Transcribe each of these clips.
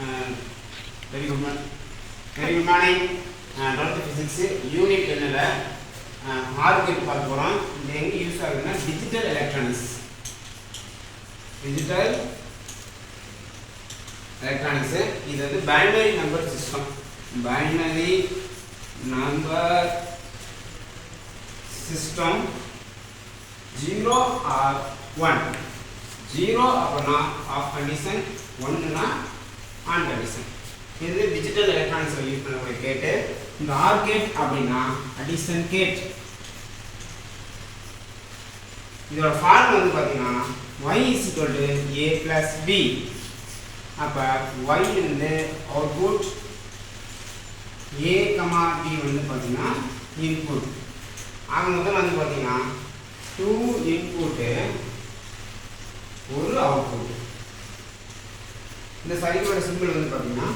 Very good morning. Very good morning. 12th physics unit என்னல arcade பார்க்க போறோம். இது எங்க யூஸ் ஆகுதுன்னா டிஜிட்டல் எலக்ட்ரானிக்ஸ். டிஜிட்டல் எலக்ட்ரானிக்ஸ் இது வந்து binary number system. Binary number system 0 or 1. 0 அப்படினா ஆஃப் கண்டிஷன், 1னா ஆன் கண்டிஷன். இது டிஜிட்டல் எலக்ட்ரானிக்ஸ் யூஸ் பண்ணக்கூடிய கேட். இந்த ஆர் கேட் அப்படினா அடிஷன் கேட். இதோட ஃபார்முலா வந்து பாத்தீங்கன்னா y a plus b. அப்ப y வந்து அவுட்புட், a, b வந்து பாத்தீங்கன்னா இன்புட். ஆக மொத்தம் வந்து பாத்தீங்கன்னா 2 இன்புட் ஒரு அவுட்புட். இந்த சர்க்யூட்டோட சிம்பிள் வந்து பாத்தீங்கன்னா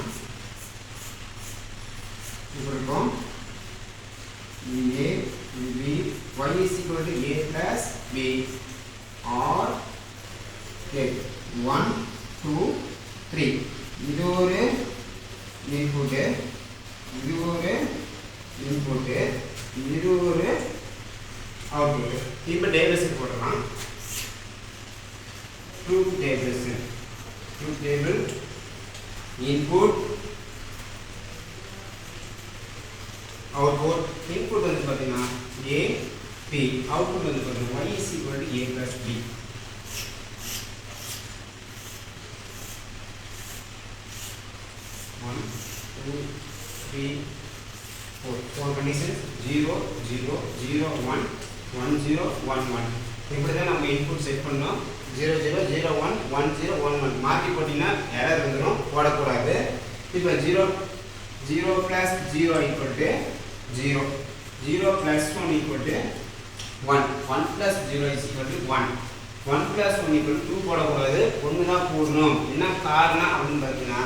இப்படி இருக்கும். a b y is equal to a plus b or get 1 2 3. இது ஒரு இன்புட், இது ஒரு இன்புட், இது ஒரு அவுட்புட். இப்போ டேபிள்ஸ் போடலாம். Truth tables, truth table input output. Input வந்து பாத்தீங்கன்னா a p, அவுட்புட் வந்து பாத்தீங்கன்னா y is equal to a plus b. One, two, three, four. Four conditions: 0 0 0 1 1 0 1 1. இப்படிதான் நம்ம இன்புட் செட் பண்ணோம். 0 0 0 1 1 0 1 1 மாத்தி போட்டீங்கன்னா எரர் வந்துடும், போடக்கூடாது. இப்போ 0 0 plus 0 equal to 0, 0 plus 1 equal to 1, 1 plus 0 is equal to 1, 1 plus 1 equal to 2 போடக்கூடாது, 1 தான் போடணும். என்ன காரணம் அப்படின்னு பார்த்தீங்கன்னா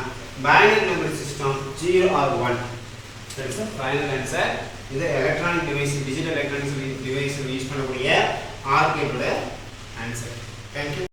binary number system 0 or 1. That's the final answer. இது electronic device, digital electronics device use பண்ணக்கூடிய ஆர்கேட்டோட ஆன்சர். Thank you.